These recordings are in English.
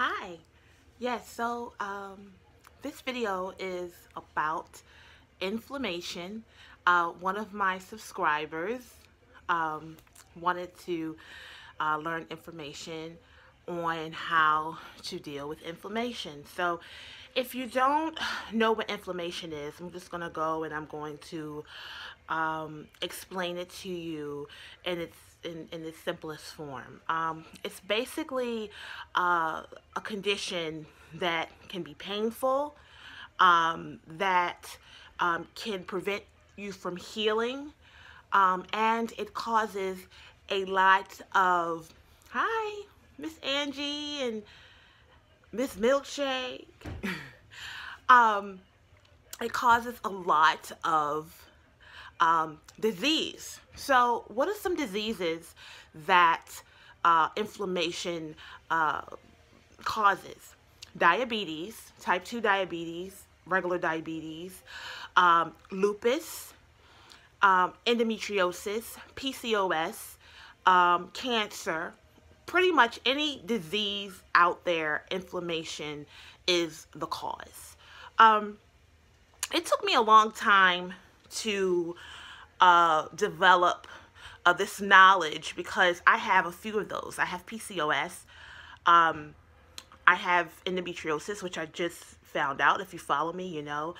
Hi. Yes, this video is about inflammation. One of my subscribers wanted to learn information on how to deal with inflammation. So if you don't know what inflammation is, I'm just going to go and I'm going to explain it to you in its simplest form. It's basically a condition that can be painful, that can prevent you from healing, and it causes a lot of, hi, Miss Angie and Miss Milkshake. um, it causes a lot of disease. So what are some diseases that inflammation causes? Diabetes, type 2 diabetes, regular diabetes, lupus, endometriosis, PCOS, cancer. Pretty much any disease out there, inflammation is the cause. It took me a long time to develop this knowledge because I have a few of those. I have PCOS. I have endometriosis, which I just found out. If you follow me, you know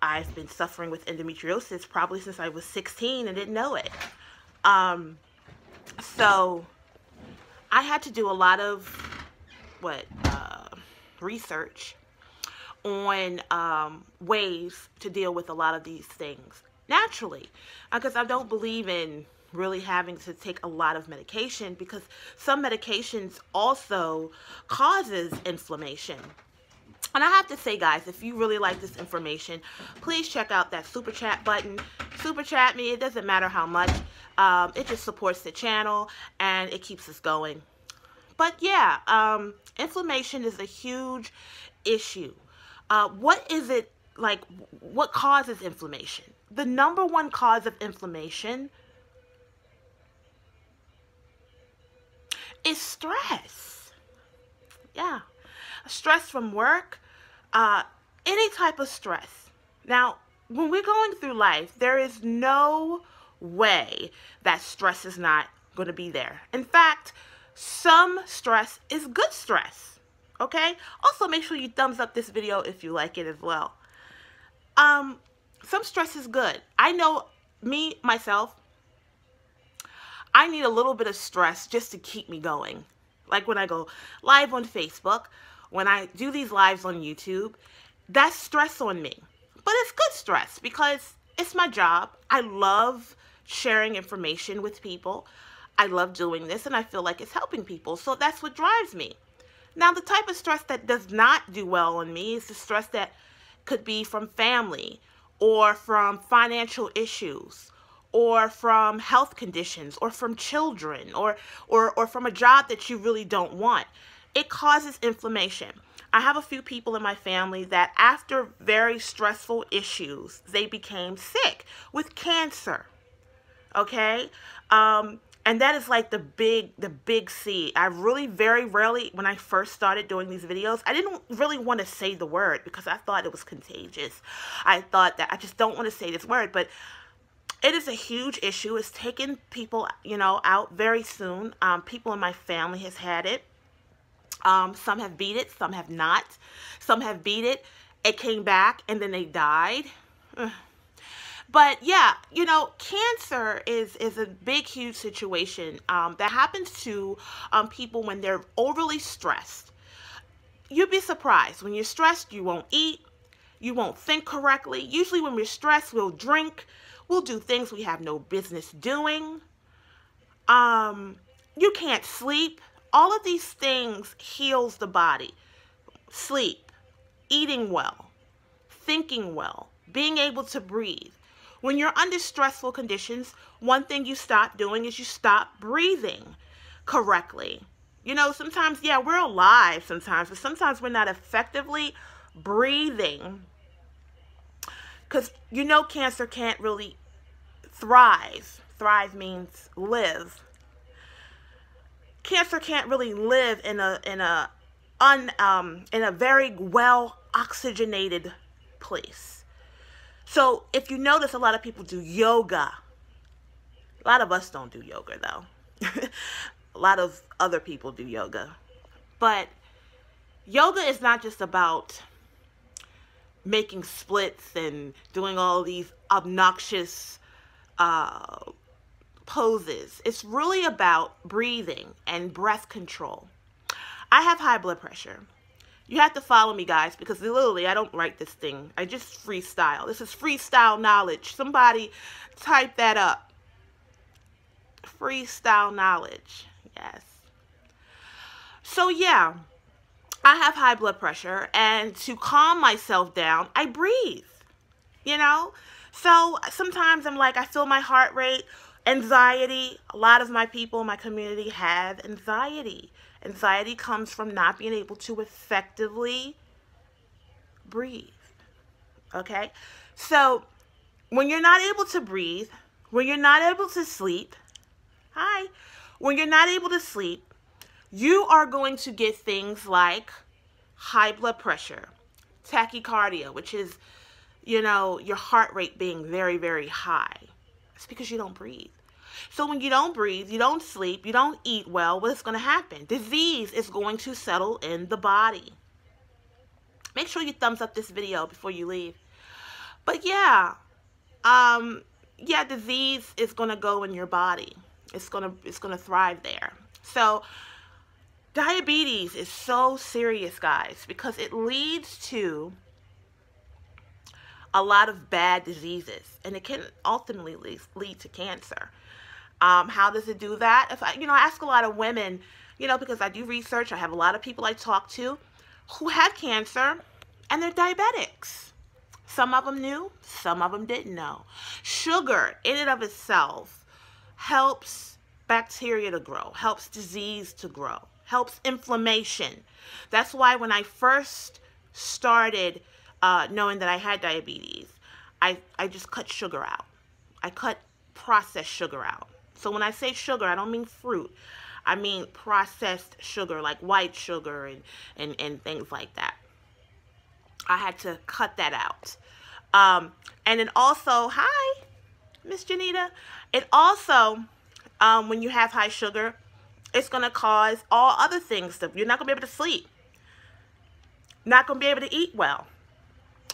I've been suffering with endometriosis probably since I was 16 and didn't know it. So I had to do a lot of research on ways to deal with a lot of these things naturally, because I don't believe in really having to take a lot of medication, because some medications also causes inflammation. And I have to say, guys, if you really like this information, please check out that super chat button. Super chat me. It doesn't matter how much. It just supports the channel and it keeps us going. But yeah, inflammation is a huge issue. What is it like? What causes inflammation? The number one cause of inflammation is stress. Yeah, stress from work, any type of stress. Now, when we're going through life, there is no way that stress is not going to be there. In fact, some stress is good stress. Okay? Also, make sure you thumbs up this video if you like it as well. Some stress is good. I know myself, I need a little bit of stress just to keep me going. Like when I go live on Facebook, when I do these lives on YouTube, that's stress on me. But it's good stress because it's my job. I love sharing information with people. I love doing this and I feel like it's helping people. So that's what drives me. Now, the type of stress that does not do well on me is the stress that could be from family or from financial issues or from health conditions or from children or from a job that you really don't want. It causes inflammation. I have a few people in my family that after very stressful issues, they became sick with cancer. Okay? And that is like the big C. I really very rarely, when I first started doing these videos, I didn't really want to say the word because I thought it was contagious. I thought that I just don't want to say this word, but it is a huge issue. It's taken people, out very soon. People in my family has had it. Some have beat it, some have not. Some have beat it, it came back, and then they died. But yeah, cancer is a big, huge situation that happens to people when they're overly stressed. You'd be surprised. When you're stressed, you won't eat. You won't think correctly. Usually when we're stressed, we'll drink. We'll do things we have no business doing. You can't sleep. All of these things heals the body. Sleep, eating well, thinking well, being able to breathe. When you're under stressful conditions, one thing you stop doing is you stop breathing correctly. Sometimes, yeah, we're alive sometimes, but sometimes we're not effectively breathing because cancer can't really thrive. Thrive means live. Cancer can't really live in a in a very well oxygenated place. So if you notice, a lot of people do yoga. A lot of us don't do yoga though. A lot of other people do yoga. But yoga is not just about making splits and doing all these obnoxious poses. It's really about breathing and breath control. I have high blood pressure. You have to follow me, guys, because literally I don't write this thing. I just freestyle. This is freestyle knowledge. Somebody type that up. Freestyle knowledge. Yes. So yeah, I have high blood pressure, and to calm myself down, I breathe. You know? So sometimes I'm like, I feel my heart rate. Anxiety. A lot of my people in my community have anxiety. Anxiety comes from not being able to effectively breathe. Okay? So when you're not able to breathe, when you're not able to sleep, when you're not able to sleep, you are going to get things like high blood pressure, tachycardia, which is, you know, your heart rate being very, very high. It's because you don't breathe. So when you don't breathe, you don't sleep, you don't eat well, what's going to happen? Disease is going to settle in the body. Make sure you thumbs up this video before you leave. But yeah, disease is going to go in your body. It's going to thrive there. So diabetes is so serious, guys, because it leads to a lot of bad diseases, and it can ultimately lead to cancer. How does it do that? If I ask a lot of women, because I do research, I have a lot of people I talk to who had cancer, and they're diabetics. Some of them knew, some of them didn't know. Sugar, in and of itself, helps bacteria to grow, helps disease to grow, helps inflammation. That's why when I first started knowing that I had diabetes, I just cut sugar out. I cut processed sugar out. So when I say sugar, I don't mean fruit. I mean processed sugar, like white sugar and things like that. I had to cut that out. And then also, hi, Miss Janita. It also, when you have high sugar, it's going to cause all other things. You're not going to be able to sleep. Not going to be able to eat well.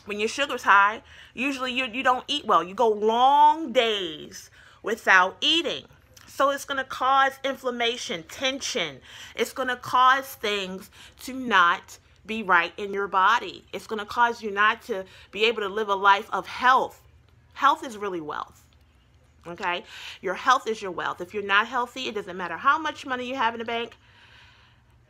When your sugar's high, usually you don't eat well. You go long days without eating. So it's going to cause inflammation, tension. It's going to cause things to not be right in your body. It's going to cause you not to be able to live a life of health. Health is really wealth. Okay? Your health is your wealth. If you're not healthy, it doesn't matter how much money you have in the bank,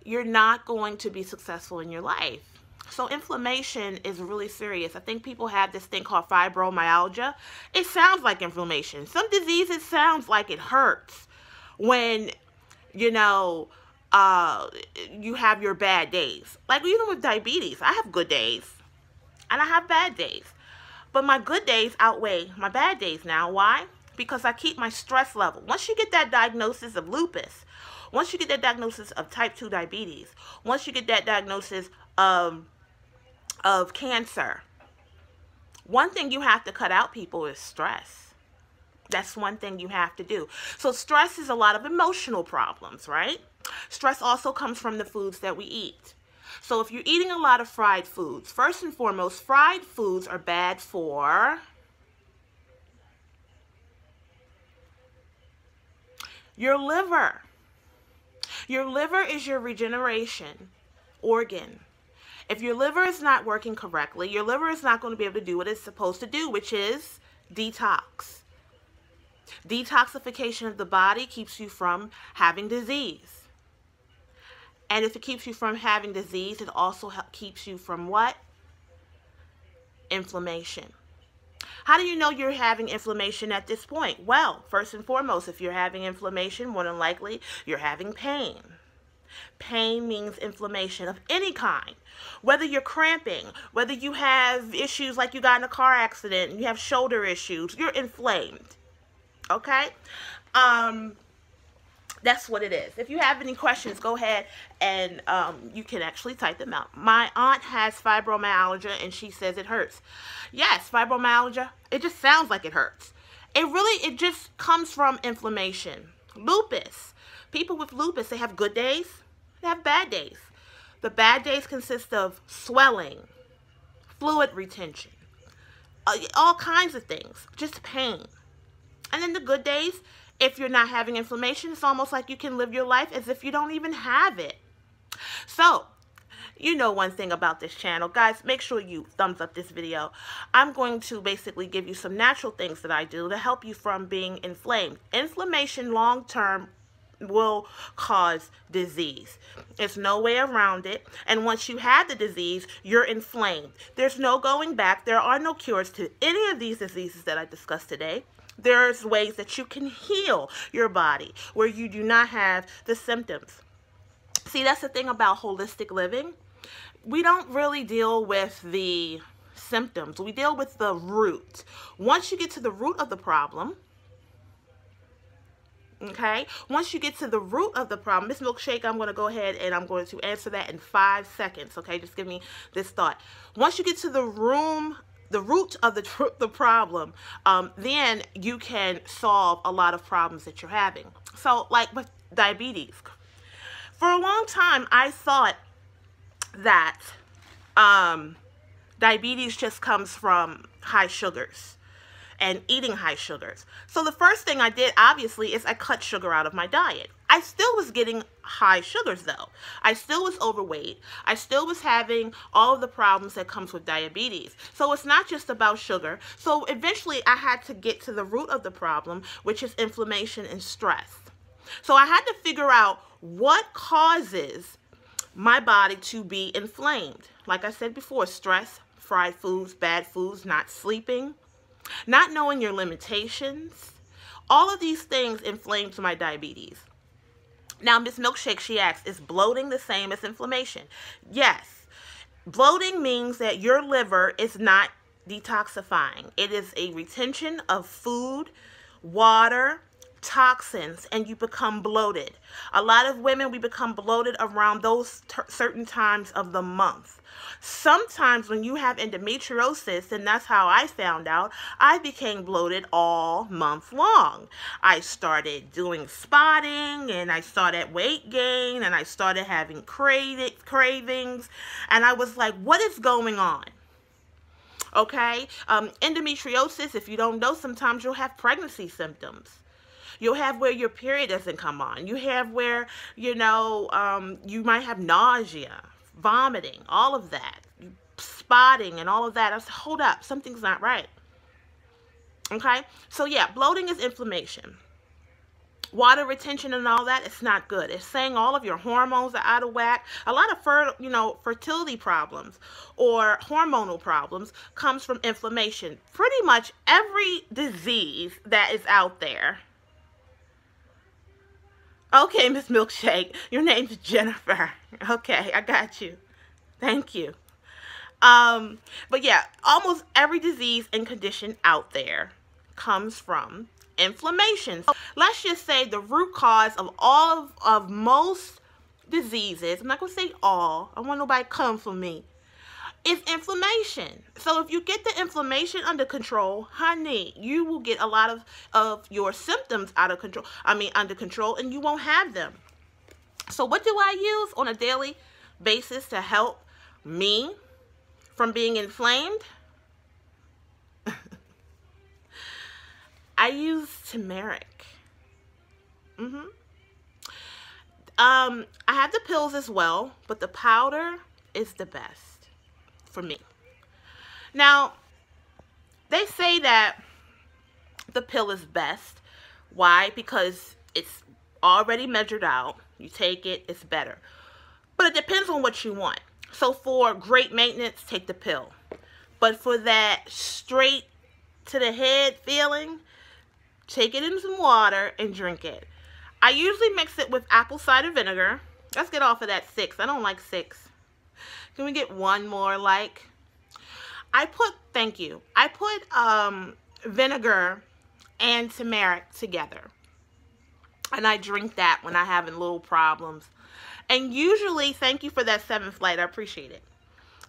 you're not going to be successful in your life. So inflammation is really serious. I think people have this thing called fibromyalgia. It sounds like inflammation. Some diseases sounds like it hurts when, you have your bad days. Like even with diabetes, I have good days and I have bad days. But my good days outweigh my bad days now. Why? Because I keep my stress level. Once you get that diagnosis of lupus, once you get that diagnosis of type 2 diabetes, once you get that diagnosis of cancer, one thing you have to cut out, people, is stress. That's one thing you have to do. So stress is a lot of emotional problems, right? Stress also comes from the foods that we eat. So if you're eating a lot of fried foods, first and foremost, fried foods are bad for your liver. Your liver is your regeneration organ. If your liver is not working correctly, your liver is not going to be able to do what it's supposed to do, which is detox. Detoxification of the body keeps you from having disease. And if it keeps you from having disease, it also keeps you from what? Inflammation. How do you know you're having inflammation at this point? Well, first and foremost, if you're having inflammation, more than likely, you're having pain. Pain means inflammation of any kind. Whether you're cramping, whether you have issues like you got in a car accident and you have shoulder issues, you're inflamed. Okay? That's what it is. If you have any questions, go ahead and you can actually type them out. My aunt has fibromyalgia and she says it hurts. Yes, fibromyalgia, it just sounds like it hurts. It just comes from inflammation. Lupus. People with lupus, they have good days, they have bad days. The bad days consist of swelling, fluid retention, all kinds of things, just pain. And then the good days, if you're not having inflammation, it's almost like you can live your life as if you don't even have it. So, you know one thing about this channel. Guys, make sure you thumbs up this video. I'm going to basically give you some natural things that I do to help you from being inflamed. Inflammation long term will cause disease. There's no way around it. And once you have the disease, you're inflamed. There's no going back. There are no cures to any of these diseases that I discussed today. There's ways that you can heal your body where you do not have the symptoms. See, that's the thing about holistic living. We don't really deal with the symptoms. We deal with the root. Once you get to the root of the problem, okay, once you get to the root of the problem, Miss Milkshake, I'm going to go ahead and I'm going to answer that in 5 seconds. Okay, just give me this thought. Once you get to the root of the problem, then you can solve a lot of problems that you're having. So, like with diabetes, for a long time, I thought that diabetes just comes from high sugars and eating high sugars. So the first thing I did, obviously, is I cut sugar out of my diet. I still was getting high sugars, though. I still was overweight. I still was having all of the problems that comes with diabetes. So it's not just about sugar. So eventually, I had to get to the root of the problem, which is inflammation and stress. So I had to figure out what causes my body to be inflamed. Like I said before, stress, fried foods, bad foods, not sleeping, not knowing your limitations. All of these things inflamed my diabetes. Now, Miss Milkshake, she asks, is bloating the same as inflammation? Yes. Bloating means that your liver is not detoxifying. It is a retention of food, water, toxins, and you become bloated. A lot of women, we become bloated around those certain times of the month. Sometimes when you have endometriosis, and that's how I found out, I became bloated all month long. I started doing spotting, and I started weight gain, and I started having cravings, and I was like, what is going on? Okay, endometriosis, if you don't know, sometimes you'll have pregnancy symptoms. You'll have where your period doesn't come on. You have where, you know, you might have nausea, vomiting, all of that, spotting and all of that. I said, hold up, something's not right. Okay, so yeah, bloating is inflammation. Water retention and all that, it's not good. It's saying all of your hormones are out of whack. A lot of fertility problems or hormonal problems comes from inflammation. Pretty much every disease that is out there. Okay, Miss Milkshake, your name's Jennifer. Okay, I got you. Thank you. But yeah, almost every disease and condition out there comes from inflammation. So let's just say the root cause of all of most diseases, I'm not going to say all, I don't want nobody to come for me, is inflammation. So if you get the inflammation under control, honey, you will get a lot of your symptoms under control, and you won't have them. So what do I use on a daily basis to help me from being inflamed? I use turmeric. I have the pills as well, but the powder is the best for me. Now, they say that the pill is best. Why? Because it's already measured out. You take it, it's better. But it depends on what you want. So for great maintenance, take the pill. But for that straight to the head feeling, take it in some water and drink it. I usually mix it with apple cider vinegar. Let's get off of that 6. I don't like 6. Can we get one more like? Thank you. I put vinegar and turmeric together. And I drink that when I'm having little problems. And usually, thank you for that 7th light. I appreciate it.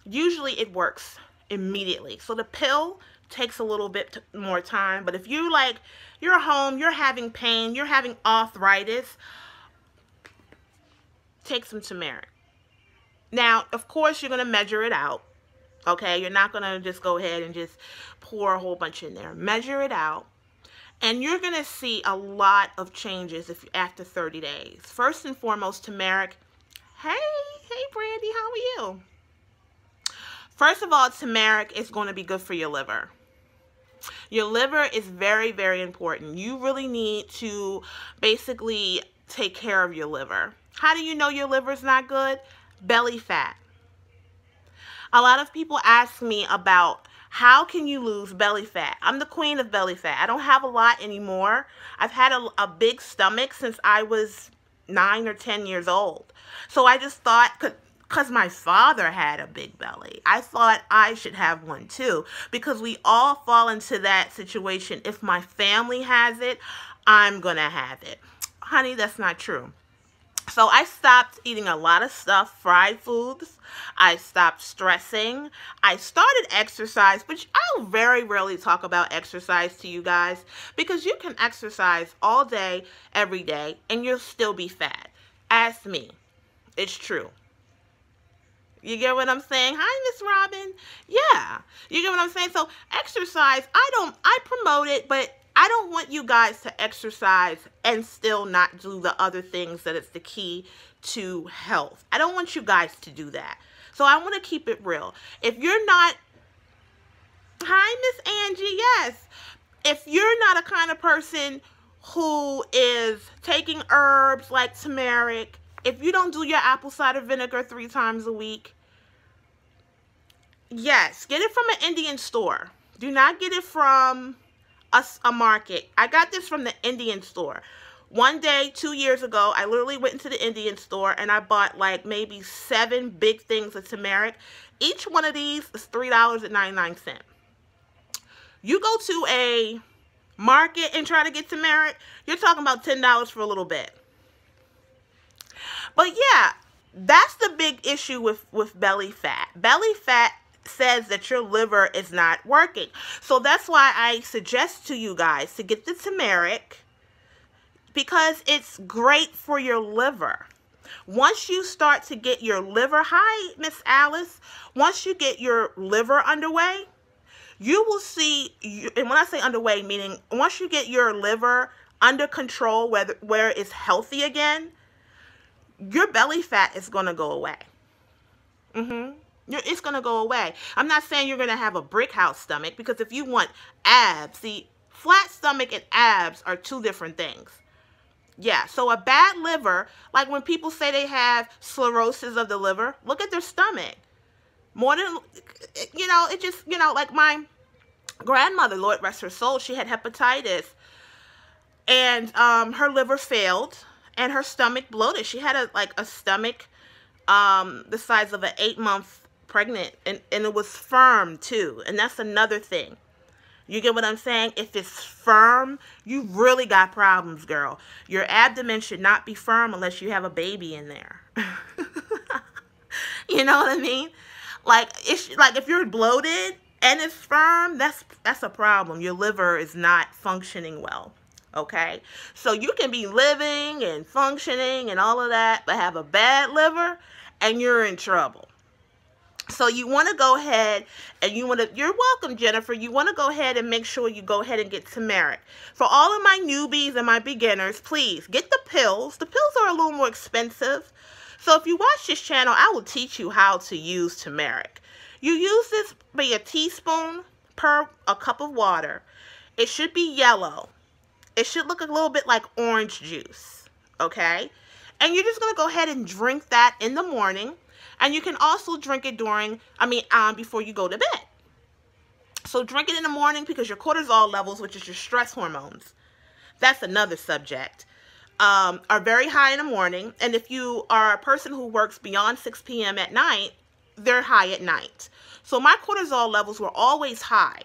Usually it works immediately. So the pill takes a little bit more time. But if you like, you're home, you're having pain, you're having arthritis, take some turmeric. Now, of course, you're going to measure it out. Okay, you're not going to just go ahead and just pour a whole bunch in there. Measure it out. And you're going to see a lot of changes after 30 days. First and foremost, turmeric. Hey Brandy, how are you? First of all, turmeric is going to be good for your liver. Your liver is very, very important. You really need to basically take care of your liver. How do you know your liver is not good? Belly fat. A lot of people ask me about how can you lose belly fat. I'm the queen of belly fat. I don't have a lot anymore. I've had a big stomach since I was 9 or 10 years old. So I just thought, because my father had a big belly, I thought I should have one too. Because we all fall into that situation. If my family has it, I'm going to have it. Honey, that's not true. So I stopped eating a lot of stuff, fried foods. I stopped stressing. I started exercise, but I'll very rarely talk about exercise to you guys because you can exercise all day, every day, and you'll still be fat. Ask me. It's true. You get what I'm saying? Hi, Miss Robin. Yeah. You get what I'm saying? So exercise, I promote it, but I don't want you guys to exercise and still not do the other things that it's the key to health. I don't want you guys to do that. So I want to keep it real. If you're not, hi, Miss Angie, yes. If you're not a kind of person who is taking herbs like turmeric, if you don't do your apple cider vinegar 3 times a week, yes, get it from an Indian store. Do not get it from a market. I got this from the Indian store. One day, 2 years ago, I literally went into the Indian store and I bought like maybe 7 big things of turmeric. Each one of these is $3.99. You go to a market and try to get turmeric, you're talking about $10 for a little bit. But yeah, that's the big issue with belly fat. Belly fat says that your liver is not working. So that's why I suggest to you guys to get the turmeric because it's great for your liver. Once you start to get your liver, hi, Miss Alice, once you get your liver underway, you will see, and when I say underway, meaning once you get your liver under control where it's healthy again, your belly fat is going to go away. It's going to go away. I'm not saying you're going to have a brick house stomach because if you want abs, see, flat stomach and abs are 2 different things. Yeah, so a bad liver, like when people say they have cirrhosis of the liver, look at their stomach. More than, it just, like my grandmother, Lord rest her soul, she had hepatitis and her liver failed and her stomach bloated. She had a stomach the size of an 8-month pregnant, and it was firm too. And that's another thing. You get what I'm saying? If it's firm, you really got problems, girl. Your abdomen should not be firm unless you have a baby in there. You know what I mean? Like if you're bloated and it's firm, that's a problem. Your liver is not functioning well. Okay? So you can be living and functioning and all of that, but have a bad liver and you're in trouble. So you want to go ahead and you're welcome, Jennifer. You want to go ahead and make sure you go ahead and get turmeric. For all of my newbies and my beginners, please get the pills. The pills are a little more expensive. So if you watch this channel, I will teach you how to use turmeric. You use this by a teaspoon per a cup of water. It should be yellow. It should look a little bit like orange juice. Okay? And you're just going to go ahead and drink that in the morning. And you can also drink it before you go to bed. So drink it in the morning because your cortisol levels, which is your stress hormones, that's another subject, are very high in the morning. And if you are a person who works beyond 6 p.m. at night, they're high at night. So my cortisol levels were always high.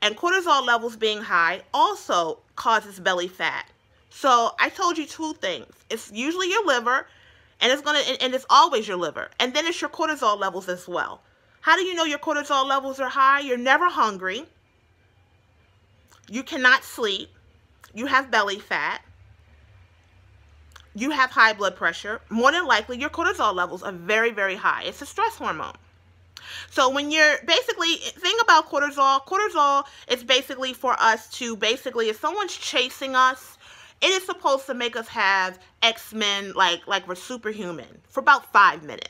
And cortisol levels being high also causes belly fat. So I told you two things. It's usually your liver, and it's always your liver. And then it's your cortisol levels as well. How do you know your cortisol levels are high? You're never hungry. You cannot sleep. You have belly fat. You have high blood pressure. More than likely, your cortisol levels are very, very high. It's a stress hormone. So when you're basically, think about cortisol is basically for us to basically, if someone's chasing us, it is supposed to make us have X-Men, like we're superhuman, for about 5 minutes.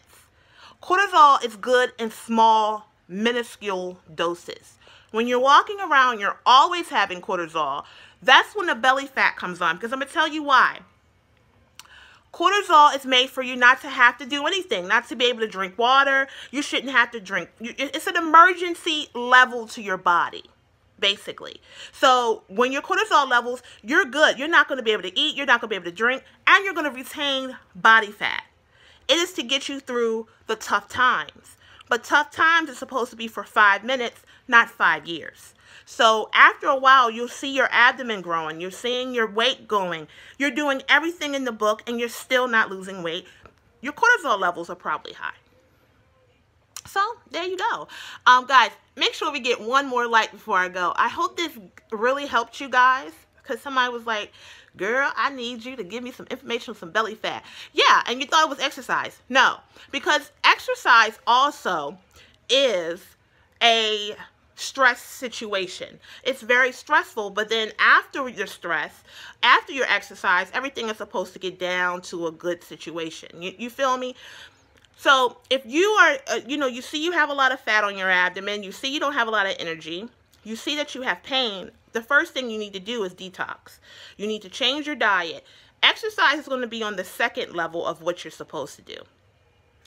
Cortisol is good in small, minuscule doses. When you're walking around, you're always having cortisol. That's when the belly fat comes on, because I'm going to tell you why. Cortisol is made for you not to have to do anything, not to be able to drink water. You shouldn't have to drink. It's an emergency level to your body, basically. So when your cortisol levels, you're good. You're not going to be able to eat. You're not going to be able to drink. And you're going to retain body fat. It is to get you through the tough times. But tough times is supposed to be for 5 minutes, not 5 years. So after a while, you'll see your abdomen growing. You're seeing your weight going. You're doing everything in the book, and you're still not losing weight. Your cortisol levels are probably high. So there you go. Guys, make sure we get one more like before I go. I hope this really helped you guys, because somebody was like, girl, I need you to give me some information on some belly fat. Yeah, and you thought it was exercise. No, because exercise also is a stress situation. It's very stressful, but then after your stress, after your exercise, everything is supposed to get down to a good situation. You feel me? So if you are, you see you have a lot of fat on your abdomen, you see you don't have a lot of energy, you see that you have pain, the first thing you need to do is detox. You need to change your diet. Exercise is going to be on the second level of what you're supposed to do.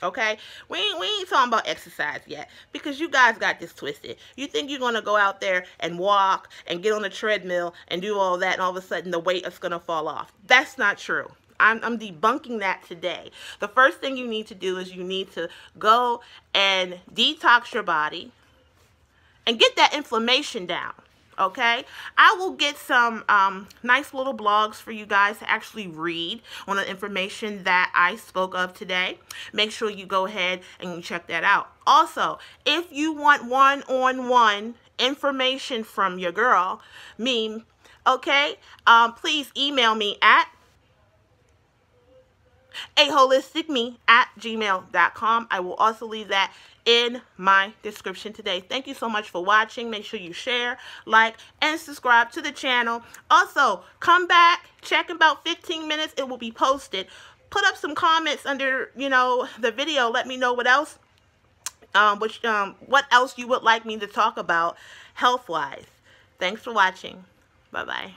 Okay? We ain't talking about exercise yet, because you guys got this twisted. You think you're going to go out there and walk and get on the treadmill and do all that, and all of a sudden the weight is going to fall off. That's not true. I'm debunking that today. The first thing you need to do is you need to go and detox your body and get that inflammation down. Okay, I will get some nice little blogs for you guys to actually read on the information that I spoke of today. Make sure you go ahead and you check that out. Also, if you want one-on-one information from your girl, me, okay, please email me at aholisticme@gmail.com. I will also leave that in my description today. Thank you so much for watching. Make sure you share, like, and subscribe to the channel. Also, come back, check in about 15 minutes. It will be posted. Put up some comments under, the video. Let me know what else, what else you would like me to talk about health-wise. Thanks for watching. Bye-bye.